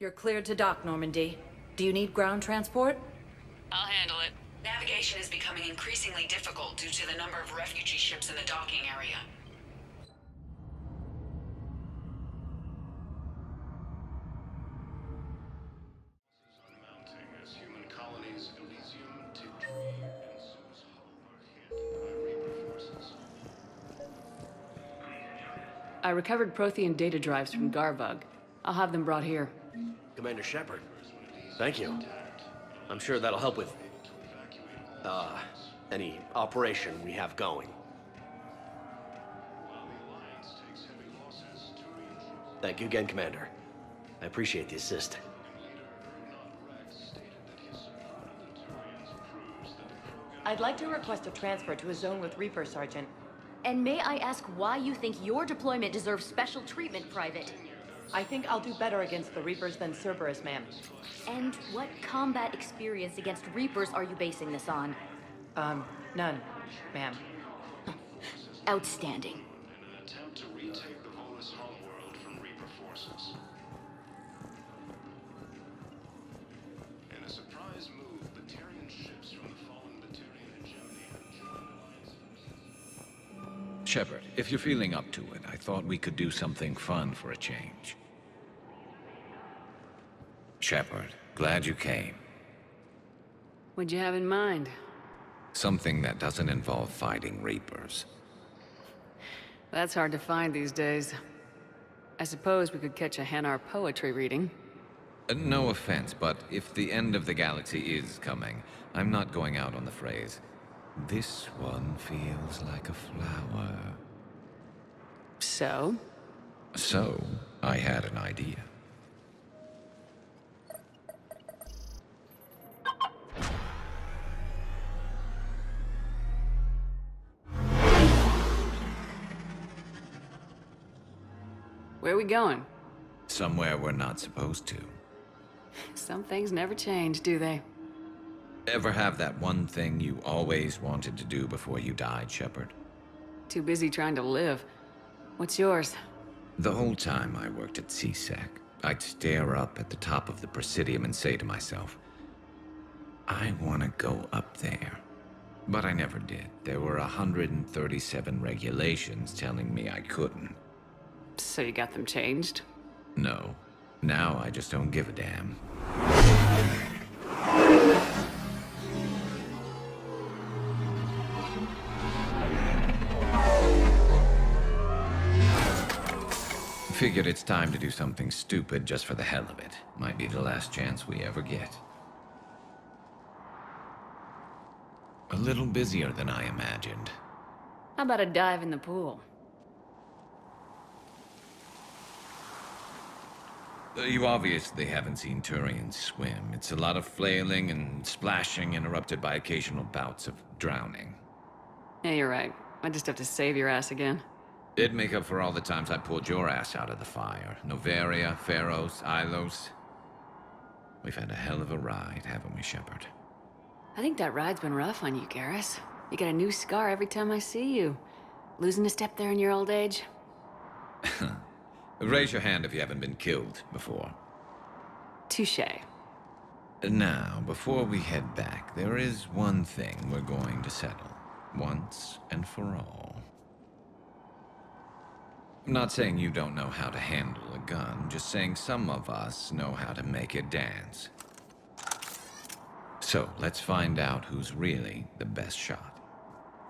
You're cleared to dock, Normandy. Do you need ground transport? I'll handle it. Navigation is becoming increasingly difficult due to the number of refugee ships in the docking area. Mounting as human colonies Elysium, Tigtree, and Zeus Hull are hit by Reaper forces. I recovered Prothean data drives from Garvug. I'll have them brought here. Commander Shepard, thank you. I'm sure that'll help with, any operation we have going. Thank you again, Commander. I appreciate the assist. I'd like to request a transfer to a zone with Reaper, Sergeant. And may I ask why you think your deployment deserves special treatment, Private? I think I'll do better against the Reapers than Cerberus, ma'am. And what combat experience against Reapers are you basing this on? None, ma'am. Outstanding. In an attempt to retake the Volus Hull world from Reaper forces. In a surprise move, Batarian ships from the fallen Batarian hegemony have joined Alliance forces. Shepard, if you're feeling up to it, I thought we could do something fun for a change. Shepard, glad you came. What'd you have in mind? Something that doesn't involve fighting Reapers. That's hard to find these days. I suppose we could catch a Hanar poetry reading. No offense, but if the end of the galaxy is coming, I'm not going out on the phrase, "This one feels like a flower." So? So, I had an idea. Where are we going? Somewhere we're not supposed to. Some things never change, do they? Ever have that one thing you always wanted to do before you died, Shepard? Too busy trying to live. What's yours? The whole time I worked at CSEC, I'd stare up at the top of the Presidium and say to myself, I want to go up there. But I never did. There were 137 regulations telling me I couldn't. So you got them changed? No. Now I just don't give a damn. Figured it's time to do something stupid just for the hell of it. Might be the last chance we ever get. A little busier than I imagined. How about a dive in the pool? You obviously haven't seen Turians swim. It's a lot of flailing and splashing, interrupted by occasional bouts of drowning. Yeah, you're right. I just have to save your ass again. It'd make up for all the times I pulled your ass out of the fire. Noveria, Pharos, Ilos. We've had a hell of a ride, haven't we, Shepard? I think that ride's been rough on you, Garrus. You get a new scar every time I see you. Losing a step there in your old age? Raise your hand if you haven't been killed before. Touché. Now, before we head back, there is one thing we're going to settle. Once and for all. I'm not saying you don't know how to handle a gun, just saying some of us know how to make it dance. So, let's find out who's really the best shot.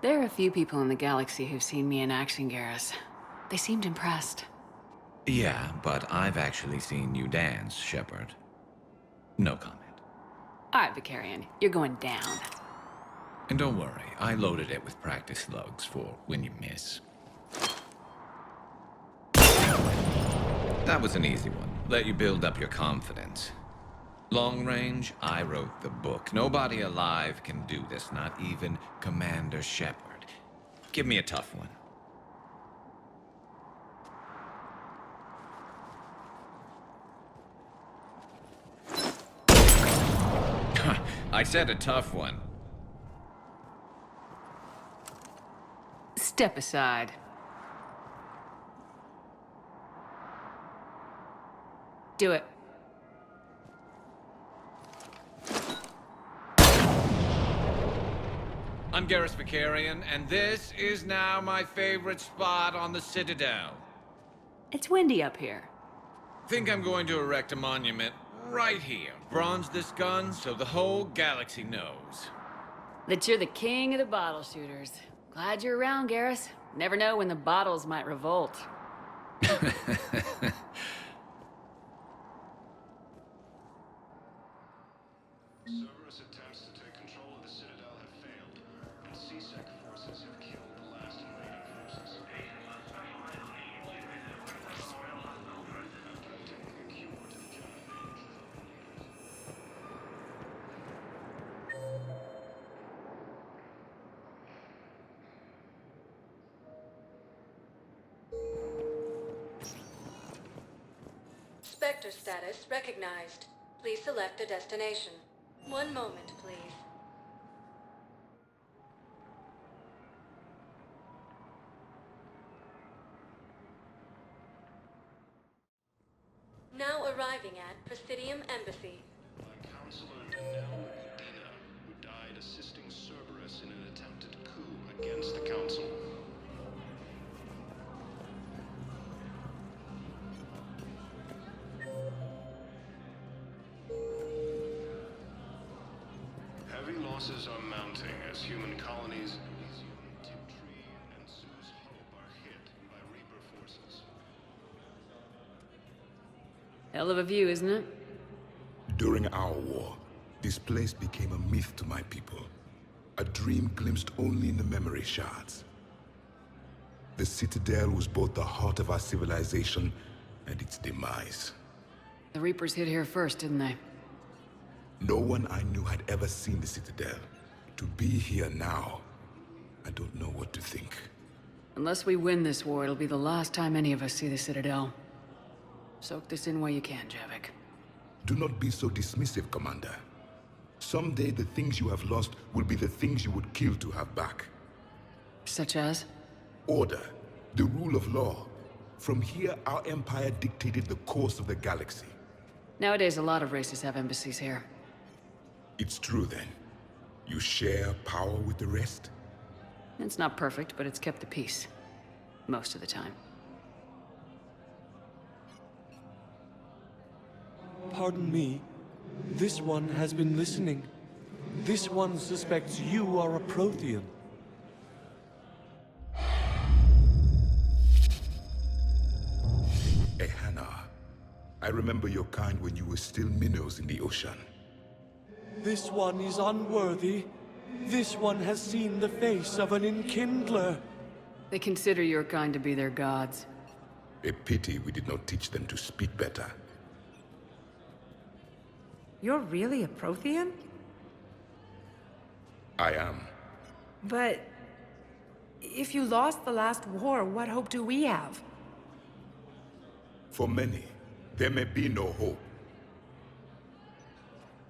There are a few people in the galaxy who've seen me in action, Garrus. They seemed impressed. Yeah, but I've actually seen you dance, Shepard. No comment. All right, Vicarian, you're going down. And don't worry, I loaded it with practice slugs for when you miss. That was an easy one. Let you build up your confidence. Long range, I wrote the book. Nobody alive can do this, not even Commander Shepard. Give me a tough one. I said a tough one. Step aside. Do it. I'm Garrus Vicarian, and this is now my favorite spot on the Citadel. It's windy up here. Think I'm going to erect a monument right here. Bronze this gun so the whole galaxy knows. That you're the king of the bottle shooters. Glad you're around, Garrus. Never know when the bottles might revolt. Cerberus attempts to take control of the Citadel have failed, and C-Sec forces have killed the last invading forces. After obtaining a cure to the genophage. Spectre status recognized. Please select a destination. One moment, please. Now arriving at Presidium Embassy. By Counselor Danelle Medina, who died assisting Cerberus in an attempted coup against the Council. Heavy losses are mounting as human colonies in Elysium, Tiptree, and Sue's Hope are hit by Reaper forces. Hell of a view, isn't it? During our war, this place became a myth to my people. A dream glimpsed only in the memory shards. The Citadel was both the heart of our civilization and its demise. The Reapers hit here first, didn't they? No one I knew had ever seen the Citadel. To be here now, I don't know what to think. Unless we win this war, it'll be the last time any of us see the Citadel. Soak this in while you can, Javik. Do not be so dismissive, Commander. Someday the things you have lost will be the things you would kill to have back. Such as? Order, the rule of law. From here, our empire dictated the course of the galaxy. Nowadays, a lot of races have embassies here. It's true, then. You share power with the rest? It's not perfect, but it's kept the peace. Most of the time. Pardon me. This one has been listening. This one suspects you are a Prothean. Ehana, I remember your kind when you were still minnows in the ocean. This one is unworthy. This one has seen the face of an enkindler. They consider your kind to be their gods. A pity we did not teach them to speak better. You're really a Prothean? I am. But if you lost the last war, what hope do we have? For many, there may be no hope.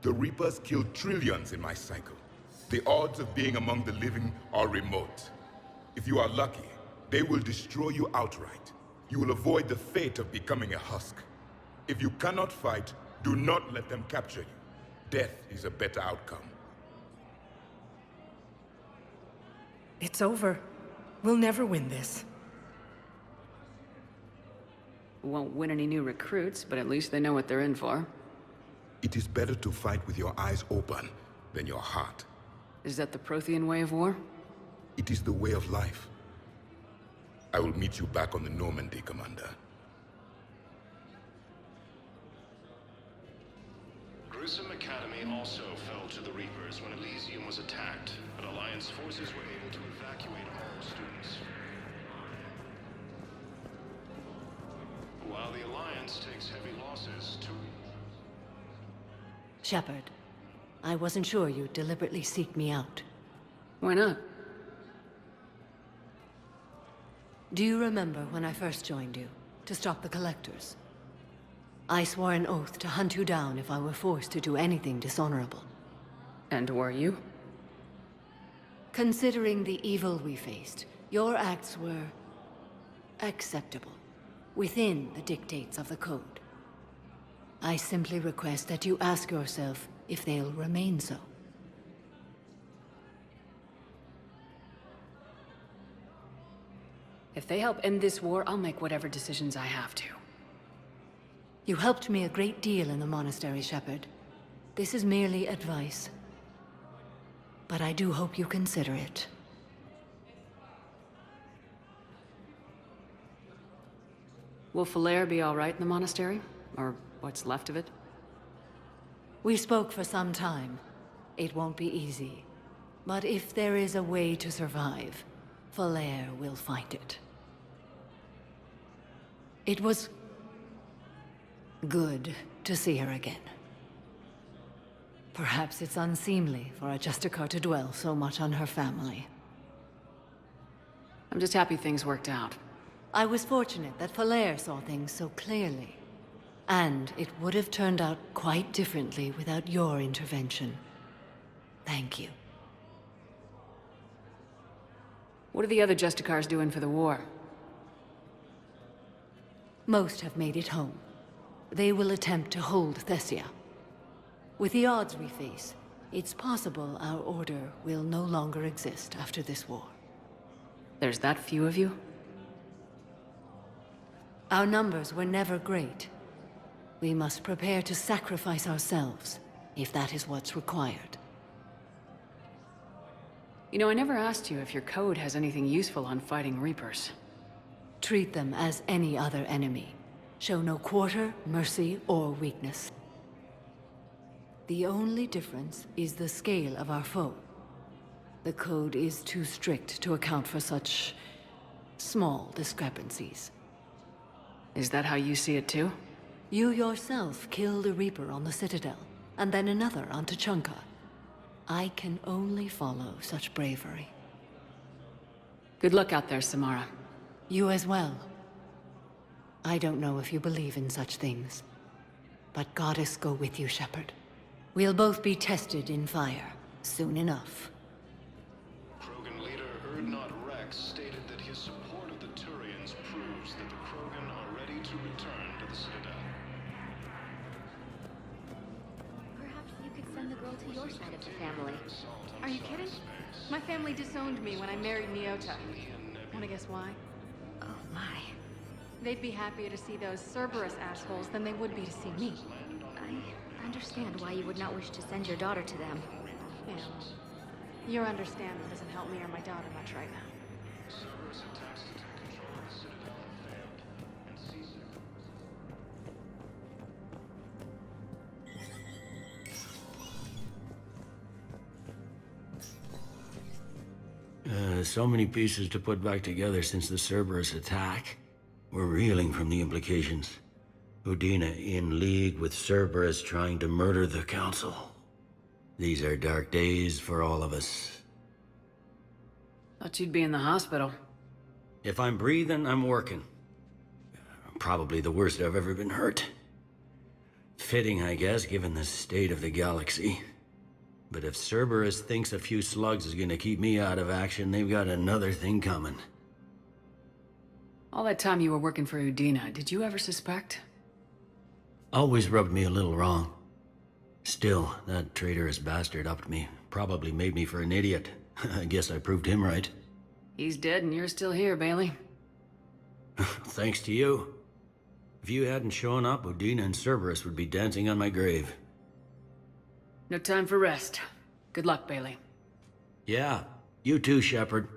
The Reapers killed trillions in my cycle. The odds of being among the living are remote. If you are lucky, they will destroy you outright. You will avoid the fate of becoming a husk. If you cannot fight, do not let them capture you. Death is a better outcome. It's over. We'll never win this. We won't win any new recruits, but at least they know what they're in for. It is better to fight with your eyes open than your heart. Is that the Prothean way of war? It is the way of life. I will meet you back on the Normandy, Commander. Grissom Academy also fell to the Reapers when Elysium was attacked, but Alliance forces were able to evacuate all students. While the Alliance Alliance takes heavy losses too. Shepard, I wasn't sure you'd deliberately seek me out. Why not? Do you remember when I first joined you, to stop the Collectors? I swore an oath to hunt you down if I were forced to do anything dishonorable. And were you? Considering the evil we faced, your acts were acceptable, within the dictates of the Code. I simply request that you ask yourself if they'll remain so. If they help end this war, I'll make whatever decisions I have to. You helped me a great deal in the monastery, Shepard. This is merely advice. But I do hope you consider it. Will Falair be all right in the monastery? Or what's left of it? We spoke for some time. It won't be easy. But if there is a way to survive, Falair will find it. It was good to see her again. Perhaps it's unseemly for a Justicar to dwell so much on her family. I'm just happy things worked out. I was fortunate that Falair saw things so clearly. And it would have turned out quite differently without your intervention. Thank you. What are the other Justicars doing for the war? Most have made it home. They will attempt to hold Thessia. With the odds we face, it's possible our order will no longer exist after this war. There's that few of you? Our numbers were never great. We must prepare to sacrifice ourselves, if that is what's required. You know, I never asked you if your code has anything useful on fighting Reapers. Treat them as any other enemy. Show no quarter, mercy, or weakness. The only difference is the scale of our foe. The code is too strict to account for such small discrepancies. Is that how you see it too? You yourself killed a Reaper on the Citadel, and then another on Tuchanka. I can only follow such bravery. Good luck out there, Samara. You as well. I don't know if you believe in such things, but Goddess go with you, Shepard. We'll both be tested in fire, soon enough. Krogan leader Erdnot Rex stated that his support of the Turians proves that the Krogan are ready to return to the Citadel. Perhaps you could send the girl to your side of the family. Are you kidding? My family disowned me when I married Nyota. Wanna guess why? Oh my. They'd be happier to see those Cerberus assholes than they would be to see me. I understand why you would not wish to send your daughter to them. Yeah, well, your understanding doesn't help me or my daughter much right now. Cerberus attempts to take control of the Citadel failed, and CSEC. So many pieces to put back together since the Cerberus attack. We're reeling from the implications. Udina in league with Cerberus trying to murder the Council. These are dark days for all of us. Thought you'd be in the hospital. If I'm breathing, I'm working. Probably the worst I've ever been hurt. Fitting, I guess, given the state of the galaxy. But if Cerberus thinks a few slugs is gonna keep me out of action, they've got another thing coming. All that time you were working for Udina, did you ever suspect? Always rubbed me a little wrong. Still, that traitorous bastard upped me. Probably made me for an idiot. I guess I proved him right. He's dead and you're still here, Bailey. Thanks to you. If you hadn't shown up, Udina and Cerberus would be dancing on my grave. No time for rest. Good luck, Bailey. Yeah, you too, Shepard.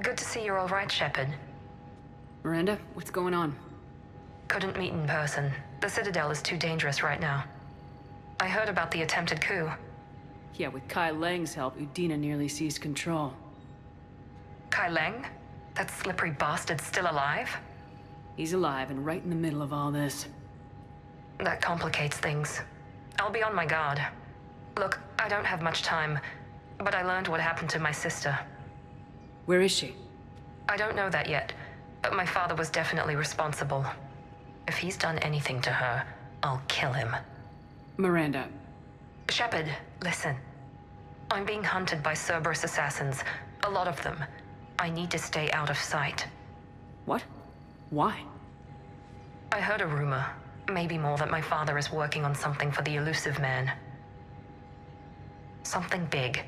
Good to see you're all right, Shepard. Miranda, what's going on? Couldn't meet in person. The Citadel is too dangerous right now. I heard about the attempted coup. Yeah, with Kai Lang's help, Udina nearly seized control. Kai Lang? That slippery bastard's still alive? He's alive and right in the middle of all this. That complicates things. I'll be on my guard. Look, I don't have much time, but I learned what happened to my sister. Where is she? I don't know that yet, but my father was definitely responsible. If he's done anything to her, I'll kill him. Miranda. Shepard, listen. I'm being hunted by Cerberus assassins. A lot of them. I need to stay out of sight. What? Why? I heard a rumor, maybe more, that my father is working on something for the elusive man. Something big.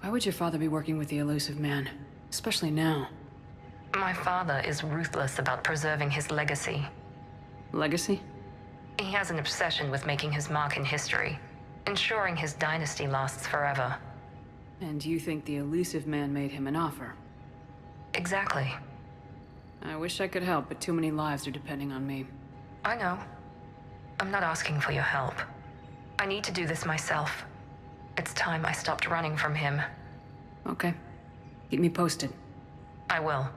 Why would your father be working with the elusive man? Especially now. My father is ruthless about preserving his legacy. Legacy? He has an obsession with making his mark in history, ensuring his dynasty lasts forever. And you think the elusive man made him an offer? Exactly. I wish I could help, but too many lives are depending on me. I know. I'm not asking for your help. I need to do this myself. It's time I stopped running from him. Okay. Keep me posted. I will.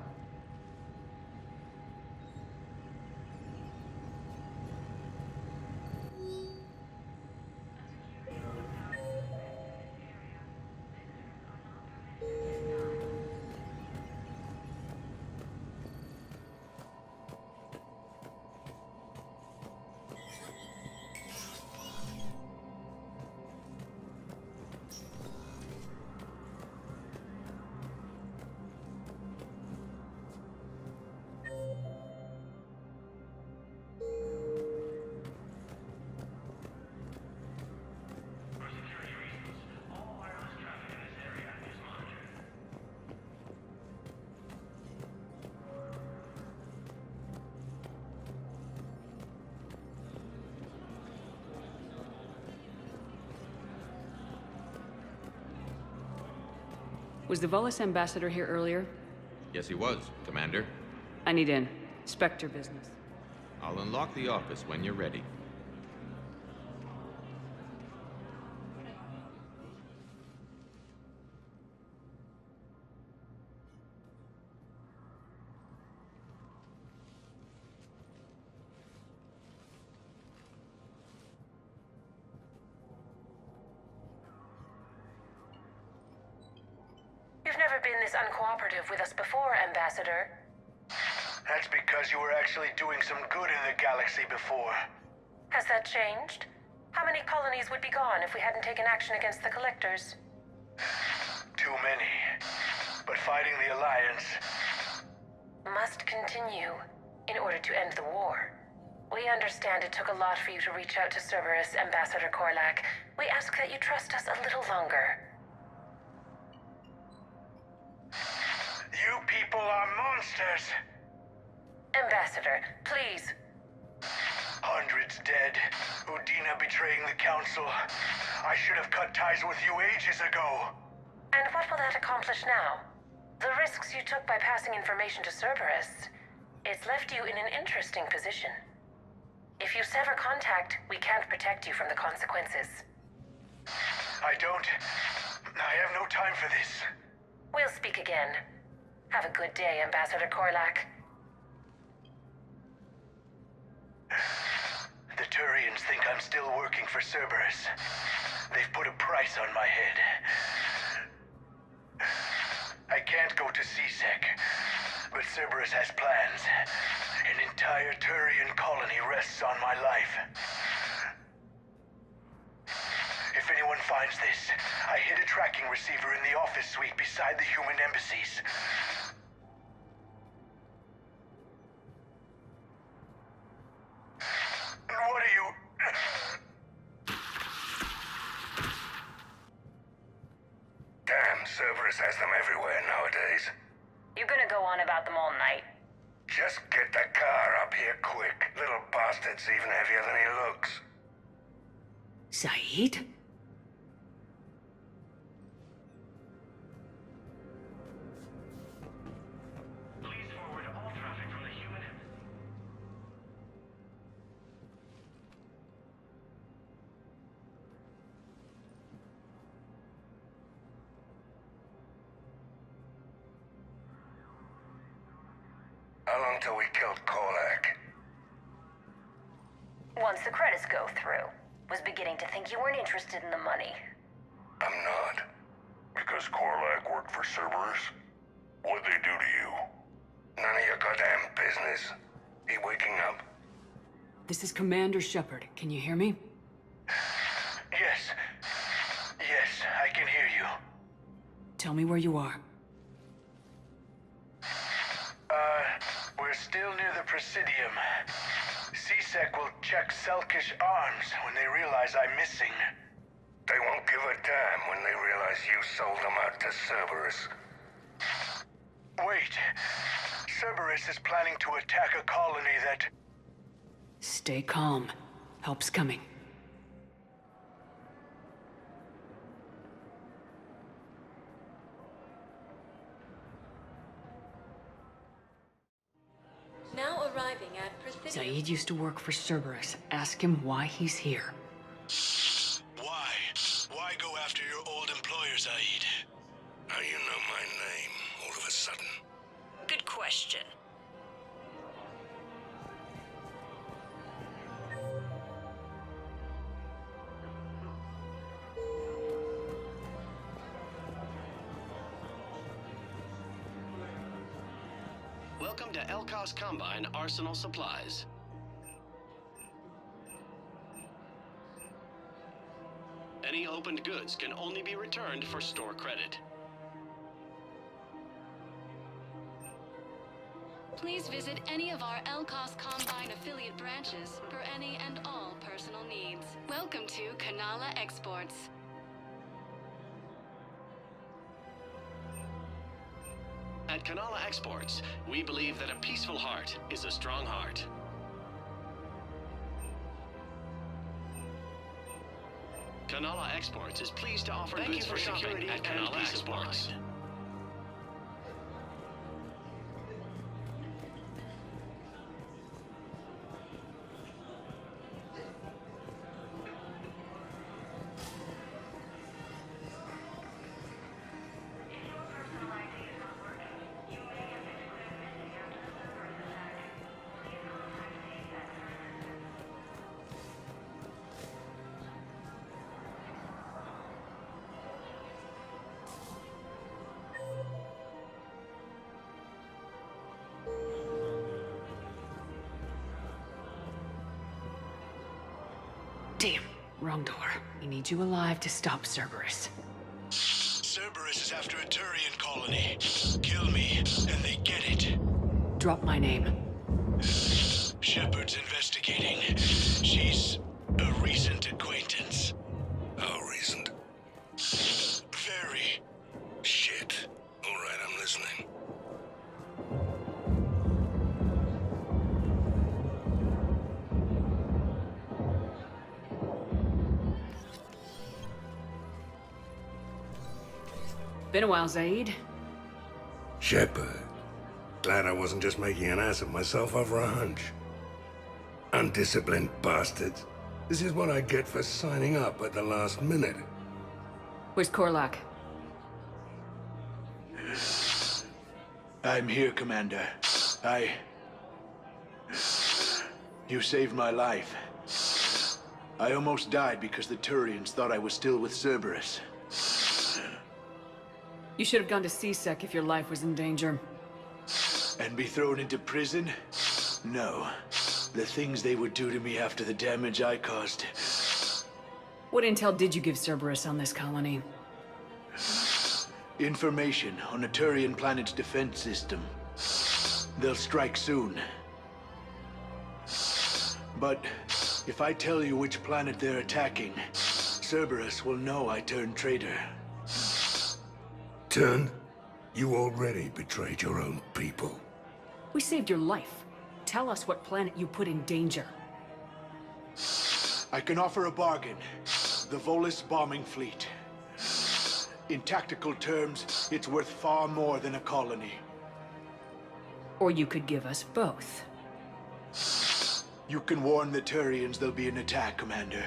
Was the Volus ambassador here earlier? Yes, he was, Commander. I need in. Spectre business. I'll unlock the office when you're ready. You've never been this uncooperative with us before, Ambassador. That's because you were actually doing some good in the galaxy before. Has that changed? How many colonies would be gone if we hadn't taken action against the Collectors? Too many. But fighting the Alliance must continue in order to end the war. We understand it took a lot for you to reach out to Cerberus, Ambassador Korlak. We ask that you trust us a little longer. You people are monsters! Ambassador, please. Hundreds dead. Udina betraying the Council. I should have cut ties with you ages ago. And what will that accomplish now? The risks you took by passing information to Cerberus, it's left you in an interesting position. If you sever contact, we can't protect you from the consequences. I have no time for this. We'll speak again. Have a good day, Ambassador Korlak. The Turians think I'm still working for Cerberus. They've put a price on my head. I can't go to CSEC, but Cerberus has plans. An entire Turian colony rests on my life. If anyone finds this, I hid a tracking receiver in the office suite beside the human embassies. What are you... Damn, Cerberus has them everywhere nowadays. You gonna go on about them all night? Just get the car up here quick. Little bastard's even heavier than he looks. Saeed? long till we killed Korlak? Once the credits go through, was beginning to think you weren't interested in the money. I'm not. Because Korlak worked for Cerberus? What'd they do to you? None of your goddamn business. He waking up? This is Commander Shepard. Can you hear me? Yes. Yes, I can hear you. Tell me where you are. We're still near the Presidium. CSEC will check Selkish arms when they realize I'm missing. They won't give a damn when they realize you sold them out to Cerberus. Wait. Cerberus is planning to attack a colony that... Stay calm. Help's coming. Now arriving at Presidium. Zaid used to work for Cerberus. Ask him why he's here. Why? Why go after your old employer, Zaid? How you know my name all of a sudden? Good question. Welcome to Elkos Combine Arsenal Supplies. Any opened goods can only be returned for store credit. Please visit any of our Elkos Combine affiliate branches for any and all personal needs. Welcome to Kanala Exports. At Kanala Exports, we believe that a peaceful heart is a strong heart. Kanala Exports is pleased to offer goods for shopping at Kanala Exports. Damn, wrong door. We need you alive to stop Cerberus. Cerberus is after a Turian colony. Kill me, and they get it. Drop my name. Shepard's investigating. She's a recent acquaintance. How recent? Very. Shit. All right, I'm listening. Been a while, Zaid. Shepard. Glad I wasn't just making an ass of myself over a hunch. Undisciplined bastards. This is what I get for signing up at the last minute. Where's Korlak? I'm here, Commander. You saved my life. I almost died because the Turians thought I was still with Cerberus. You should have gone to CSEC if your life was in danger. And be thrown into prison? No. The things they would do to me after the damage I caused. What intel did you give Cerberus on this colony? Information on a Turian planet's defense system. They'll strike soon. But if I tell you which planet they're attacking, Cerberus will know I turned traitor. Turned? You already betrayed your own people. We saved your life. Tell us what planet you put in danger. I can offer a bargain. The Volus bombing fleet. In tactical terms, it's worth far more than a colony. Or you could give us both. You can warn the Turians there'll be an attack, Commander.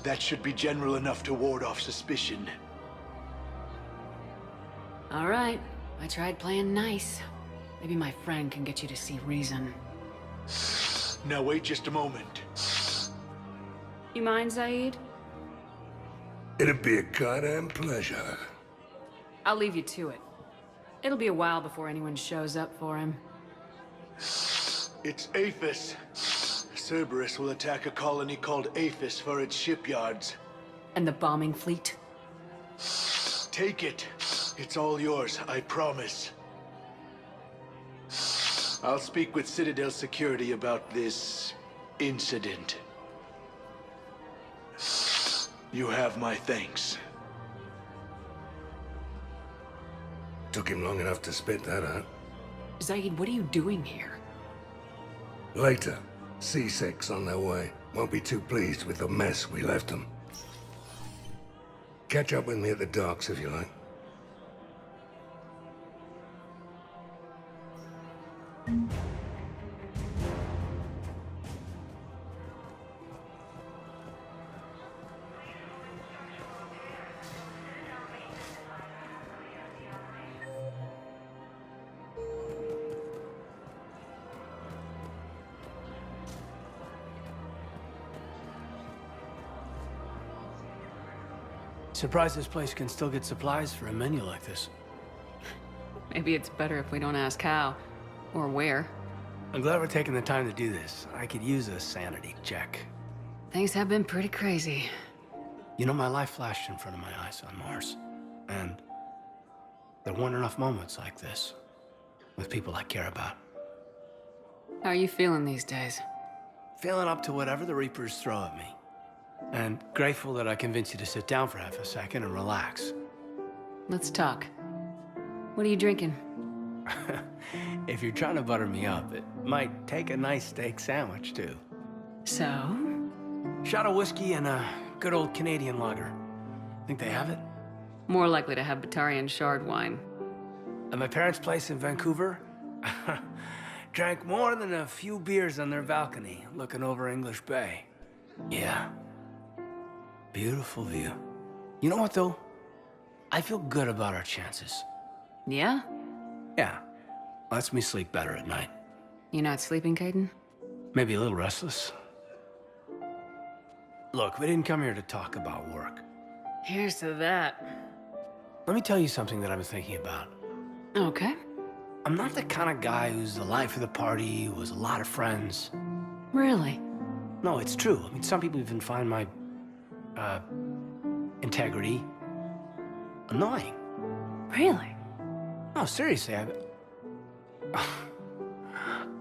That should be general enough to ward off suspicion. All right. I tried playing nice. Maybe my friend can get you to see reason. Now wait just a moment. You mind, Zaid? It'd be a goddamn pleasure. I'll leave you to it. It'll be a while before anyone shows up for him. It's Aphis. Cerberus will attack a colony called Aphis for its shipyards. And the bombing fleet? Take it. It's all yours, I promise. I'll speak with Citadel Security about this incident. You have my thanks. Took him long enough to spit that out. Zaid, what are you doing here? Later, C6 on their way. Won't be too pleased with the mess we left them. Catch up with me at the docks if you like. Surprised this place can still get supplies for a menu like this. Maybe it's better if we don't ask how. Or where. I'm glad we're taking the time to do this. I could use a sanity check. Things have been pretty crazy. You know, my life flashed in front of my eyes on Mars. And there weren't enough moments like this with people I care about. How are you feeling these days? Feeling up to whatever the Reapers throw at me. And grateful that I convinced you to sit down for half a second and relax. Let's talk. What are you drinking? If you're trying to butter me up, it might take a nice steak sandwich, too. So? Shot of whiskey and a good old Canadian lager. Think they have it? More likely to have Batarian shard wine. At my parents' place in Vancouver, drank more than a few beers on their balcony, looking over English Bay. Yeah. Beautiful view. You know what, though? I feel good about our chances. Yeah? Yeah. Lets me sleep better at night. You not sleeping, Caden? Maybe a little restless. Look, we didn't come here to talk about work. Here's to that. Let me tell you something that I've been thinking about. Okay. I'm not the kind of guy who's the life of the party, who has a lot of friends. Really? No, it's true. I mean, some people even find my, integrity annoying. Really? No, seriously,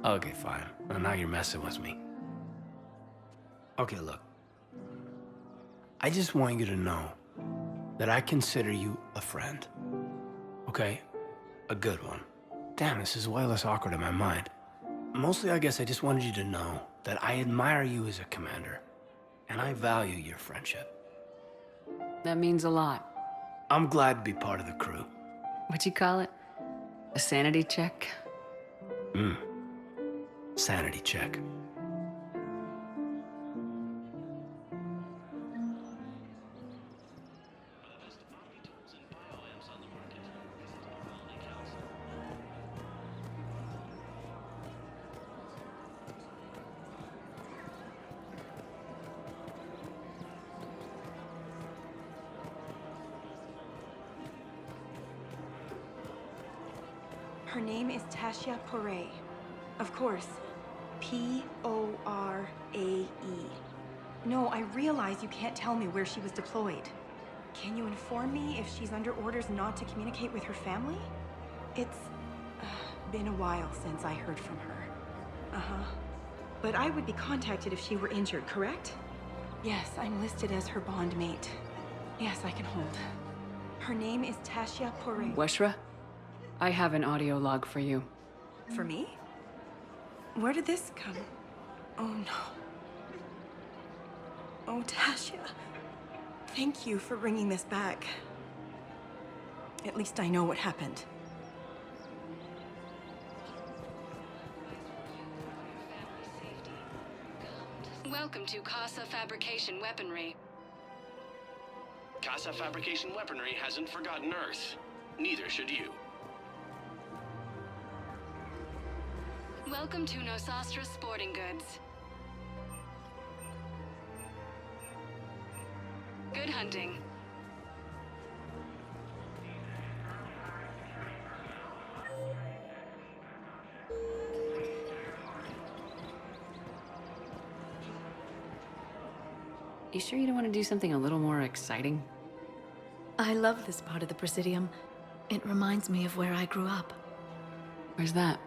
Okay, fine. Well, now you're messing with me. Okay, look. I just want you to know that I consider you a friend. Okay? A good one. Damn, this is way less awkward in my mind. Mostly, I guess I just wanted you to know that I admire you as a commander, and I value your friendship. That means a lot. I'm glad to be part of the crew. What'd you call it? A sanity check? Sanity check. Her name is Tasha Poray. Of course. P-O-R-A-E. No, I realize you can't tell me where she was deployed. Can you inform me if she's under orders not to communicate with her family? It's been a while since I heard from her. Uh-huh. But I would be contacted if she were injured, correct? Yes, I'm listed as her bond mate. Yes, I can hold. Her name is Tasha Poray. Weshra? I have an audio log for you. For me? Where did this come? Oh, no. Oh, Tasha. Thank you for bringing this back. At least I know what happened. Welcome to Casa Fabrication Weaponry. Casa Fabrication Weaponry hasn't forgotten Earth. Neither should you. Welcome to Nosastra Sporting Goods. Good hunting. You sure you don't want to do something a little more exciting? I love this part of the Presidium. It reminds me of where I grew up. Where's that?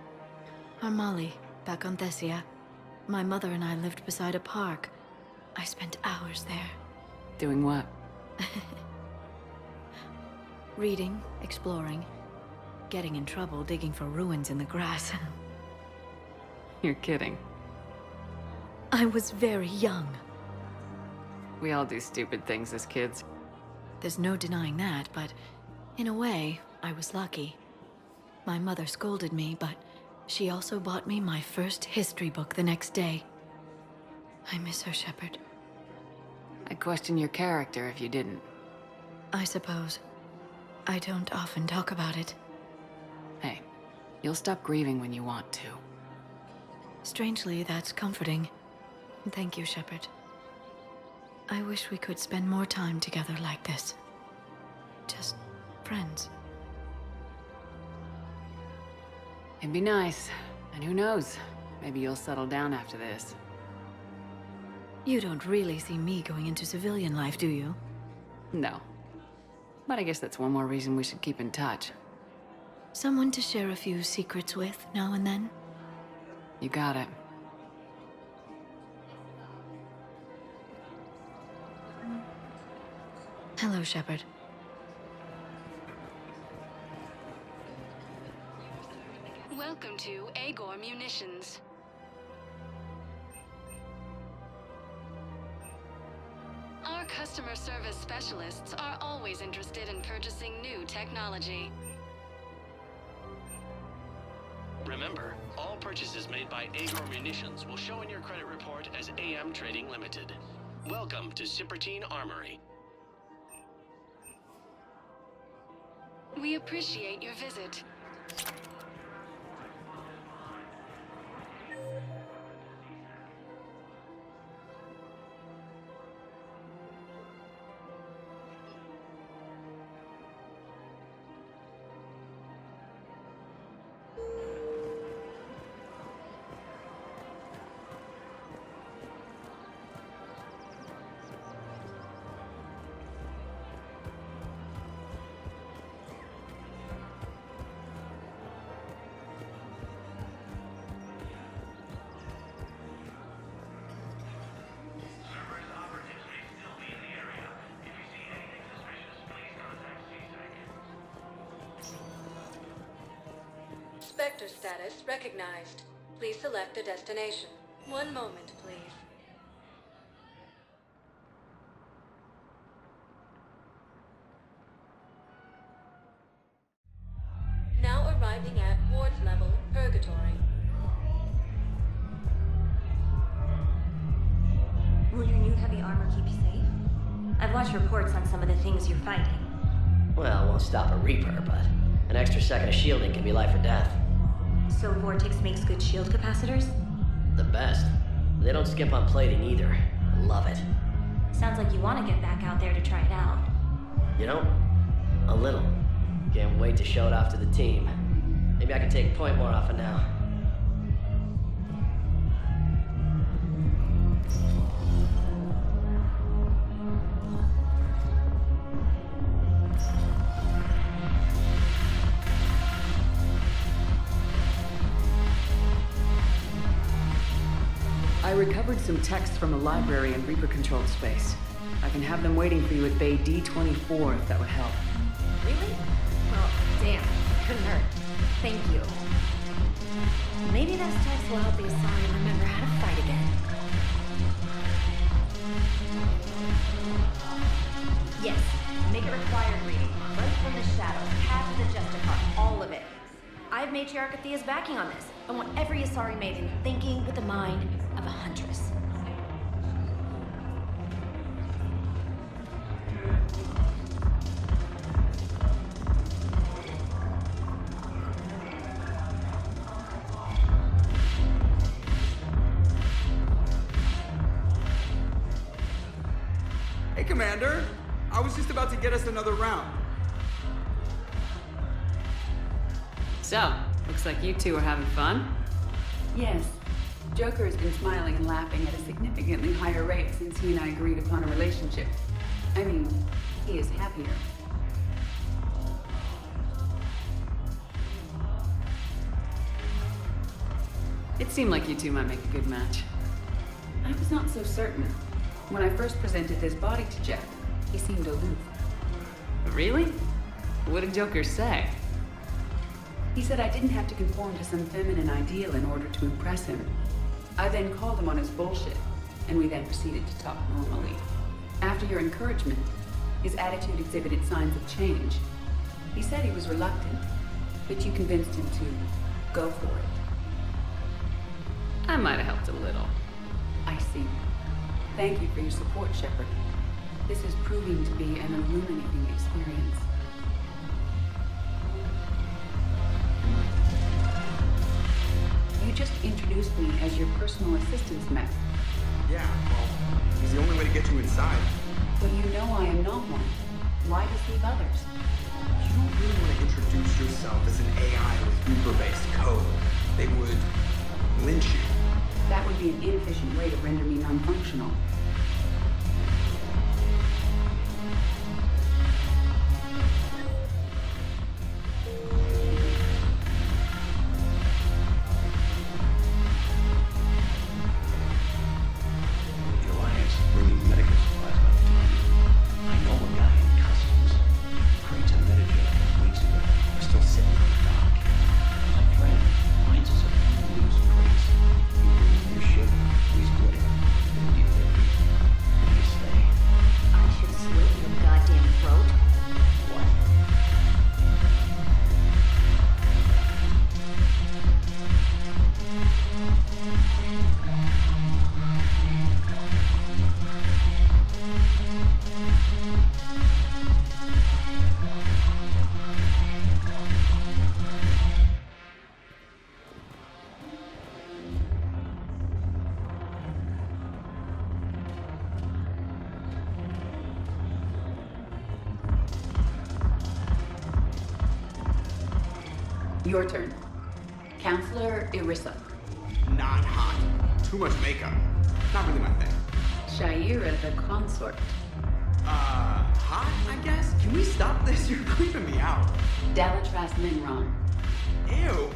Armali, back on Thessia. My mother and I lived beside a park. I spent hours there. Doing what? Reading, exploring, getting in trouble digging for ruins in the grass. You're kidding. I was very young. We all do stupid things as kids. There's no denying that, but in a way, I was lucky. My mother scolded me, but she also bought me my first history book the next day. I miss her, Shepard. I'd question your character if you didn't. I suppose. I don't often talk about it. Hey, you'll stop grieving when you want to. Strangely, that's comforting. Thank you, Shepard. I wish we could spend more time together like this. Just friends. It'd be nice. And who knows? Maybe you'll settle down after this. You don't really see me going into civilian life, do you? No. But I guess that's one more reason we should keep in touch. Someone to share a few secrets with now and then? You got it. Hello, Shepard. Welcome to Agor Munitions. Our customer service specialists are always interested in purchasing new technology. Remember, all purchases made by Agor Munitions will show in your credit report as AM Trading Limited. Welcome to Sippertine Armory. We appreciate your visit. Spectre status recognized. Please select a destination. One moment, please. Now arriving at Ward's level, Purgatory. Will your new heavy armor keep you safe? I've watched reports on some of the things you're fighting. Well, it won't stop a Reaper, but an extra second of shielding can be life or death. So Vortex makes good shield capacitors? The best. They don't skimp on plating either. I love it. Sounds like you want to get back out there to try it out. You know, a little. Can't wait to show it off to the team. Maybe I can take point more often now. I recovered some texts from the library in Reaper-controlled space. I can have them waiting for you at Bay D-24 if that would help. Really? Well, damn. Couldn't hurt. Thank you. Maybe those texts will help the Asari remember how to fight again. Yes. Make it required reading. Right from the shadows, half of the Justicar, all of it. I have Matriarch Athea's backing on this. I want every Asari maiden thinking with the mind of a huntress. Hey, Commander! I was just about to get us another round. So, looks like you two are having fun. Yes. Joker has been smiling and laughing at a significantly higher rate since he and I agreed upon a relationship. I mean, he is happier. It seemed like you two might make a good match. I was not so certain. When I first presented this body to Jeff, he seemed aloof. Really? What did Joker say? He said I didn't have to conform to some feminine ideal in order to impress him. I then called him on his bullshit, and we then proceeded to talk normally. After your encouragement, his attitude exhibited signs of change. He said he was reluctant, but you convinced him to go for it. I might have helped a little. I see. Thank you for your support, Shepard. This is proving to be an illuminating experience. You just introduced me as your personal assistance mech. Yeah, well, he's the only way to get you inside. But you know I am not one. Why deceive others? You don't really want to introduce yourself as an AI with Reaper-based code. They would lynch you. That would be an inefficient way to render me non-functional. The Alliance bringing medical supplies back to town. I know a guy in customs. Crates of metadata weeks ago are still sitting on the dock. My friend finds us a few loose crates. You bring in your ship, he's good. Then you delivery. What do you say? I should slit your goddamn throat. What? Your turn. Counselor Irissa. Not hot. Too much makeup. Not really my thing. Shaira the consort. Hot, I guess? Can we stop this? You're creeping me out. Dalatras Linron. Ew.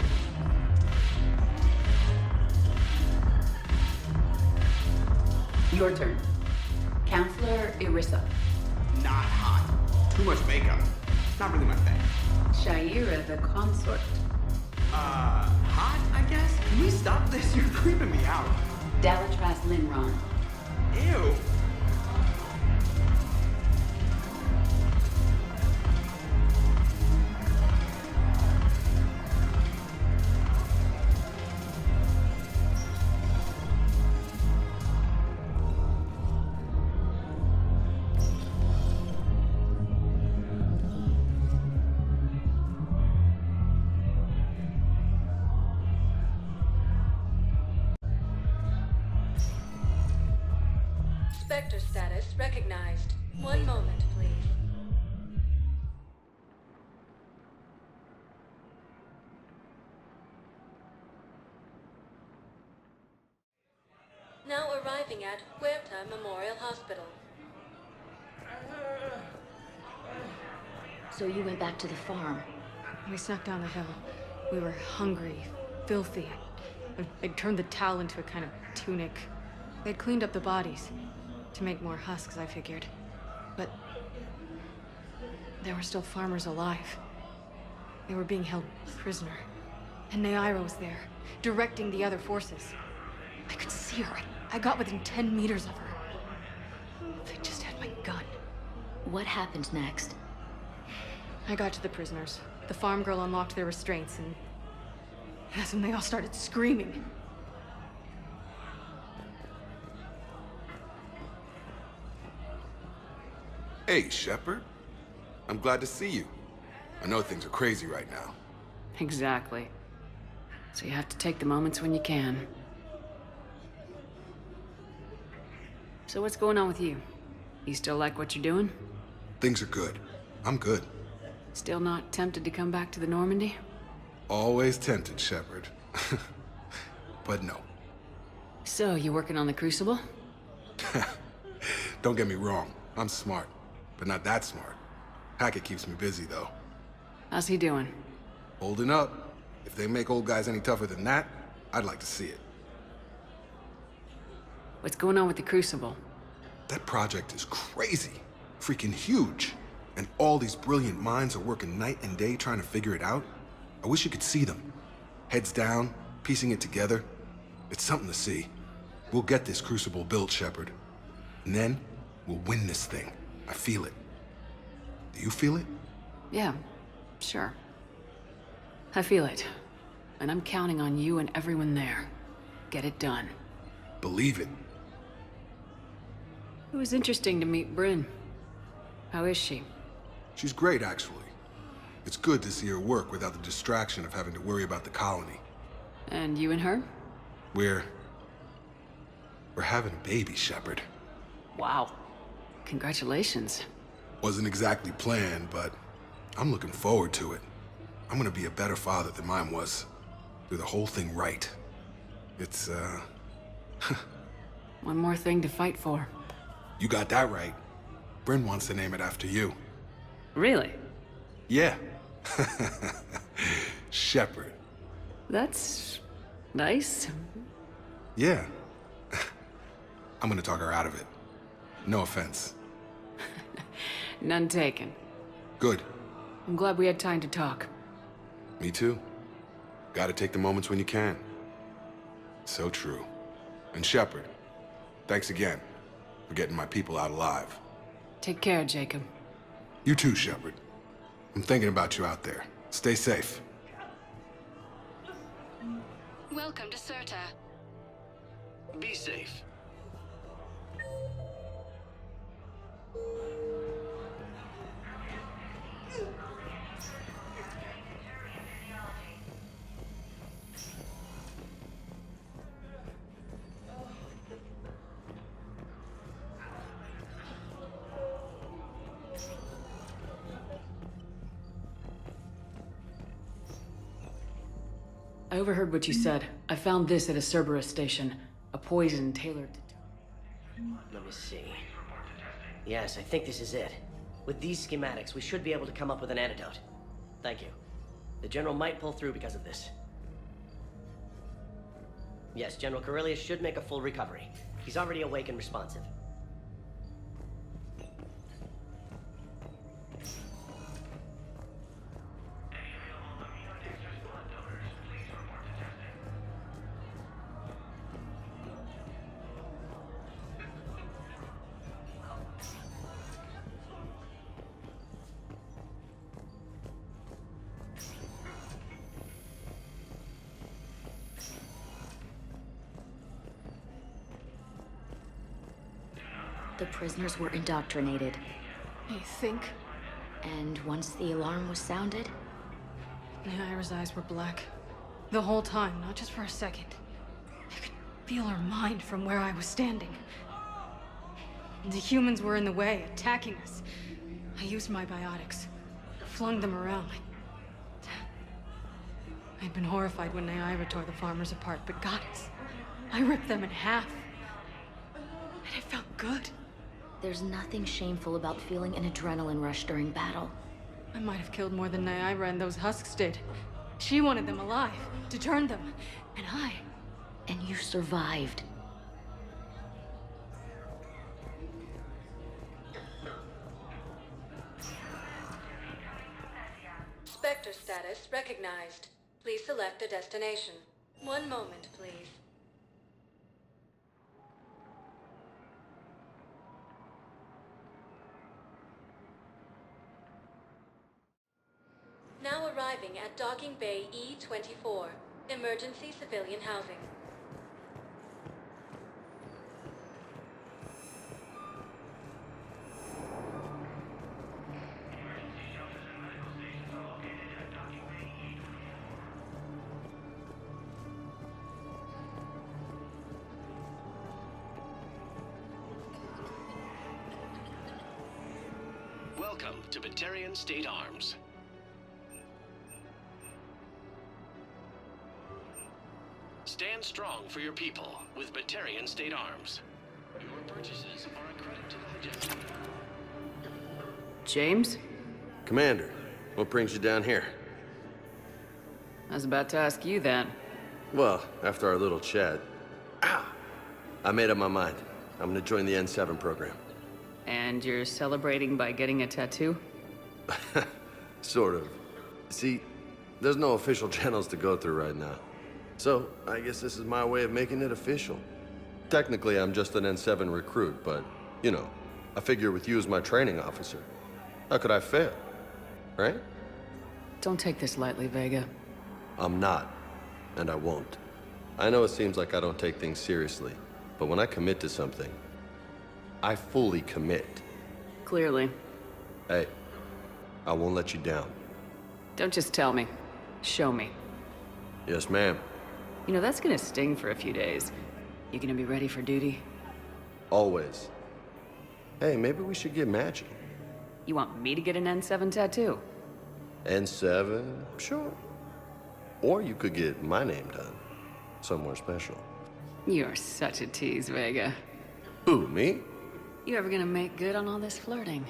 Your turn. Counselor Irissa. Not hot. Too much makeup. Not really my thing. Shaira the consort. Hot, I guess? Can we stop this? You're creeping me out. Dalatras Linron. Ew. Spectre status recognized. One moment, please. Now arriving at Huerta Memorial Hospital. So you went back to the farm. We snuck down the hill. We were hungry, filthy. I'd turned the towel into a kind of tunic. They'd cleaned up the bodies to make more husks, I figured. But there were still farmers alive. They were being held prisoner. And Naira was there, directing the other forces. I could see her. I got within 10 meters of her. If I just had my gun. What happened next? I got to the prisoners. The farm girl unlocked their restraints, and that's when they all started screaming. Hey, Shepard. I'm glad to see you. I know things are crazy right now. Exactly. So you have to take the moments when you can. So what's going on with you? You still like what you're doing? Things are good. I'm good. Still not tempted to come back to the Normandy? Always tempted, Shepard. But no. So, you working on the Crucible? Don't get me wrong. I'm smart. But not that smart. Hackett keeps me busy, though. How's he doing? Holding up. If they make old guys any tougher than that, I'd like to see it. What's going on with the Crucible? That project is crazy. Freaking huge. And all these brilliant minds are working night and day trying to figure it out. I wish you could see them. Heads down, piecing it together. It's something to see. We'll get this Crucible built, Shepard. And then, we'll win this thing. I feel it. Do you feel it? Yeah, sure. I feel it. And I'm counting on you and everyone there. Get it done. Believe it. It was interesting to meet Bryn. How is she? She's great, actually. It's good to see her work without the distraction of having to worry about the colony. And you and her? We're having a baby, Shepard. Wow. Congratulations. Wasn't exactly planned, but I'm looking forward to it. I'm gonna be a better father than mine was. Do the whole thing right. It's, One more thing to fight for. You got that right. Bryn wants to name it after you. Really? Yeah. Shepard. That's nice. Yeah. I'm gonna talk her out of it. No offense. None taken. Good. I'm glad we had time to talk. Me too. Gotta take the moments when you can. So true. And Shepard, thanks again for getting my people out alive. Take care, Jacob. You too, Shepard. I'm thinking about you out there. Stay safe. Welcome to Certa. Be safe. I overheard what you said. I found this at a Cerberus station. A poison tailored to... Let me see. Yes, I think this is it. With these schematics, we should be able to come up with an antidote. Thank you. The General might pull through because of this. Yes, General Corellius should make a full recovery. He's already awake and responsive. The prisoners were indoctrinated. You think? And once the alarm was sounded? Naira's eyes were black. The whole time, not just for a second. I could feel her mind from where I was standing. The humans were in the way, attacking us. I used my biotics. Flung them around. I'd been horrified when Naira tore the farmers apart, but goddess, I ripped them in half. And it felt good. There's nothing shameful about feeling an adrenaline rush during battle. I might have killed more than Naira and those husks did. She wanted them alive, to turn them, and I... And you survived. Spectre status recognized. Please select a destination. One moment, please. Now arriving at Docking Bay E-24, emergency civilian housing. Welcome to Batarian State Arms. Stand strong for your people with Batarian State Arms. Your purchases are a credit to the Majestic. James? Commander, what brings you down here? I was about to ask you that. Well, after our little chat, I made up my mind. I'm gonna join the N7 program. And you're celebrating by getting a tattoo? Sort of. See, there's no official channels to go through right now. So, I guess this is my way of making it official. Technically, I'm just an N7 recruit, but, you know, I figure with you as my training officer, how could I fail? Right? Don't take this lightly, Vega. I'm not, and I won't. I know it seems like I don't take things seriously, but when I commit to something, I fully commit. Clearly. Hey, I won't let you down. Don't just tell me. Show me. Yes, ma'am. You know, that's gonna sting for a few days. You gonna be ready for duty? Always. Hey, maybe we should get matching. You want me to get an N7 tattoo? N7? Sure. Or you could get my name done. Somewhere special. You're such a tease, Vega. Who, me? You ever gonna make good on all this flirting?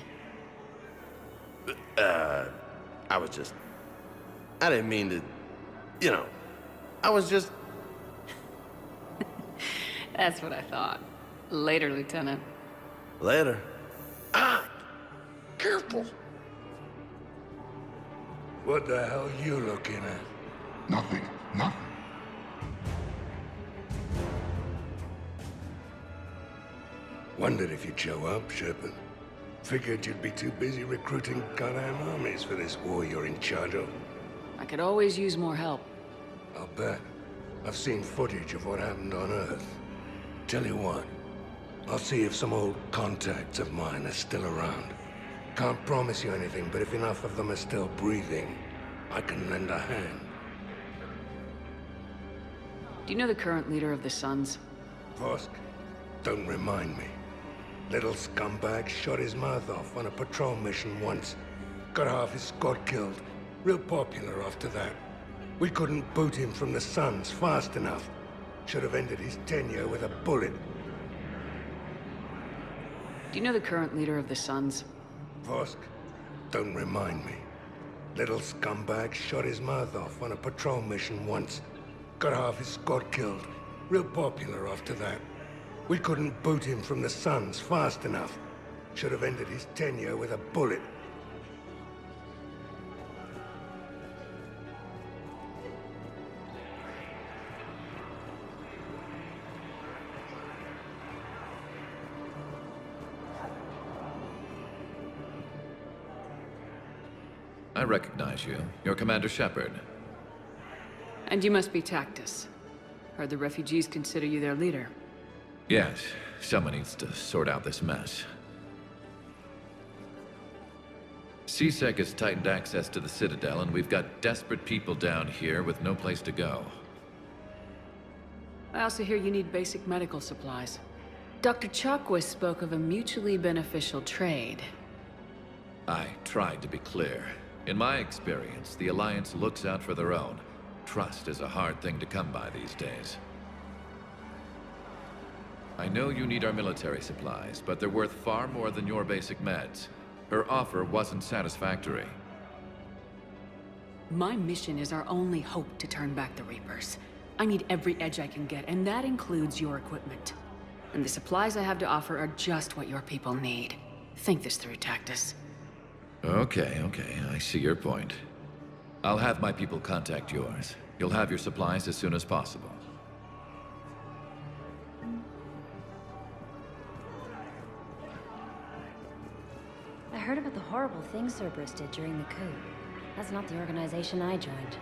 I was just... I didn't mean to... You know, I was just... That's what I thought. Later, Lieutenant. Later. Careful. What the hell are you looking at? Nothing. Nothing. Wondered if you'd show up, Shepard. Figured you'd be too busy recruiting goddamn armies for this war you're in charge of. I could always use more help. I'll bet. I've seen footage of what happened on Earth. Tell you what, I'll see if some old contacts of mine are still around. Can't promise you anything, but if enough of them are still breathing, I can lend a hand. Do you know the current leader of the Suns? Vosk? Don't remind me. Little scumbag shot his mouth off on a patrol mission once. Got half his squad killed. Real popular after that. We couldn't boot him from the Suns fast enough. Should have ended his tenure with a bullet. Do you know the current leader of the Suns? Vosk? Don't remind me. Little scumbag shot his mouth off on a patrol mission once. Got half his squad killed. Real popular after that. We couldn't boot him from the Suns fast enough. Should have ended his tenure with a bullet. I recognize you. You're Commander Shepard. And you must be Tactus. Heard the refugees consider you their leader. Yes, someone needs to sort out this mess. CSEC has tightened access to the Citadel, and we've got desperate people down here with no place to go. I also hear you need basic medical supplies. Dr. Chakwas spoke of a mutually beneficial trade. I tried to be clear. In my experience, the Alliance looks out for their own. Trust is a hard thing to come by these days. I know you need our military supplies, but they're worth far more than your basic meds. Her offer wasn't satisfactory. My mission is our only hope to turn back the Reapers. I need every edge I can get, and that includes your equipment. And the supplies I have to offer are just what your people need. Think this through, Tactus. Okay, I see your point. I'll have my people contact yours. You'll have your supplies as soon as possible. I heard about the horrible things Cerberus did during the coup. That's not the organization I joined.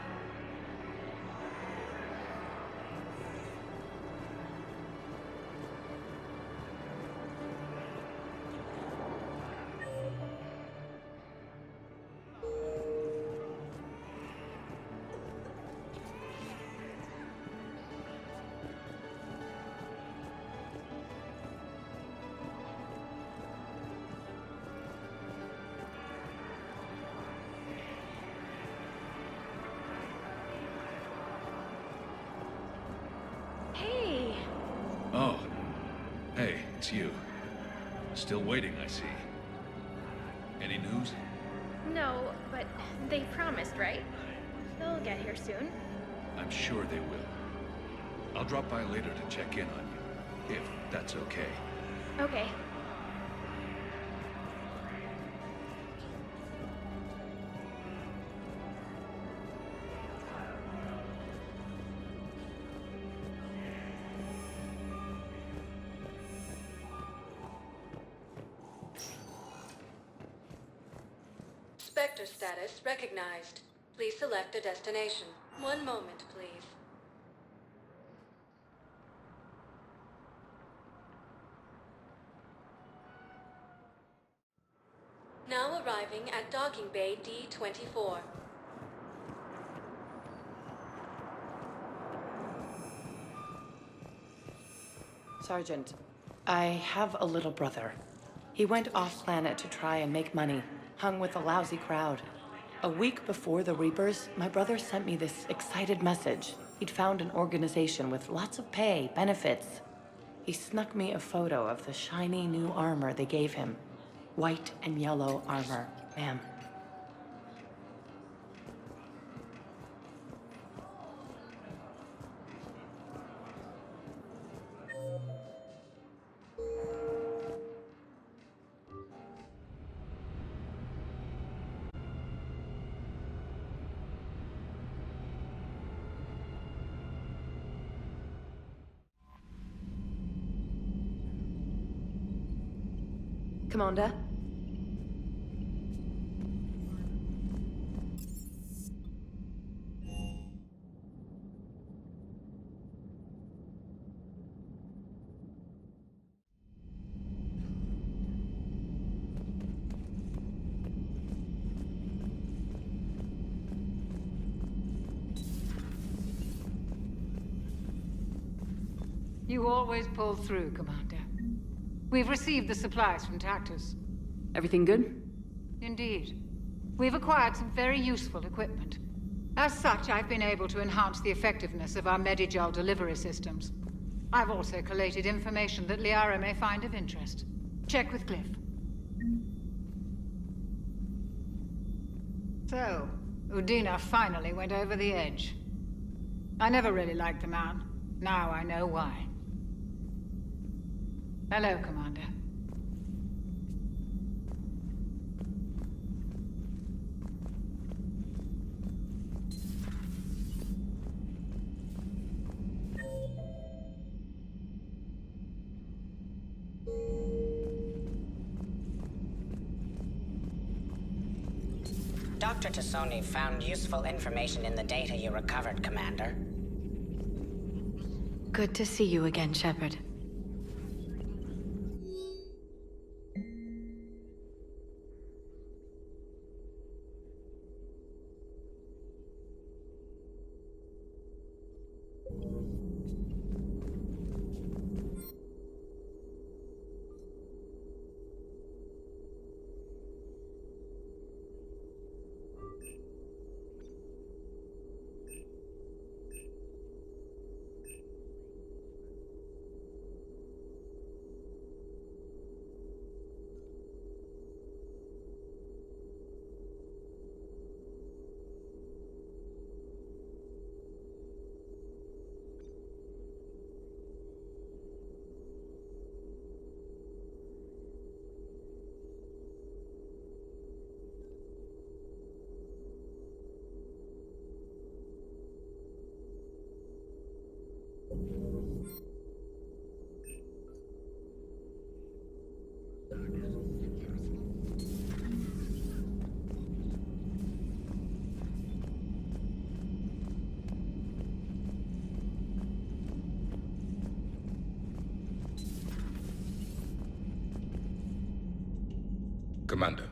Oh. Hey, it's you. Still waiting, I see. Any news? No, but they promised, right? They'll get here soon. I'm sure they will. I'll drop by later to check in on you, if that's okay. Okay. Spectre status recognized. Please select a destination. One moment, please. Now arriving at docking bay D-24. Sergeant, I have a little brother. He went off-planet to try and make money, hung with a lousy crowd. A week before the Reapers, my brother sent me this excited message. He'd found an organization with lots of pay, benefits. He snuck me a photo of the shiny new armor they gave him. White and yellow armor, ma'am. Commander? You always pull through, Commander. We've received the supplies from Tactus. Everything good? Indeed. We've acquired some very useful equipment. As such, I've been able to enhance the effectiveness of our Medigel delivery systems. I've also collated information that Liara may find of interest. Check with Cliff. So, Udina finally went over the edge. I never really liked the man. Now I know why. Hello, Commander. Dr. Tassoni found useful information in the data you recovered, Commander. Good to see you again, Shepard. Commander,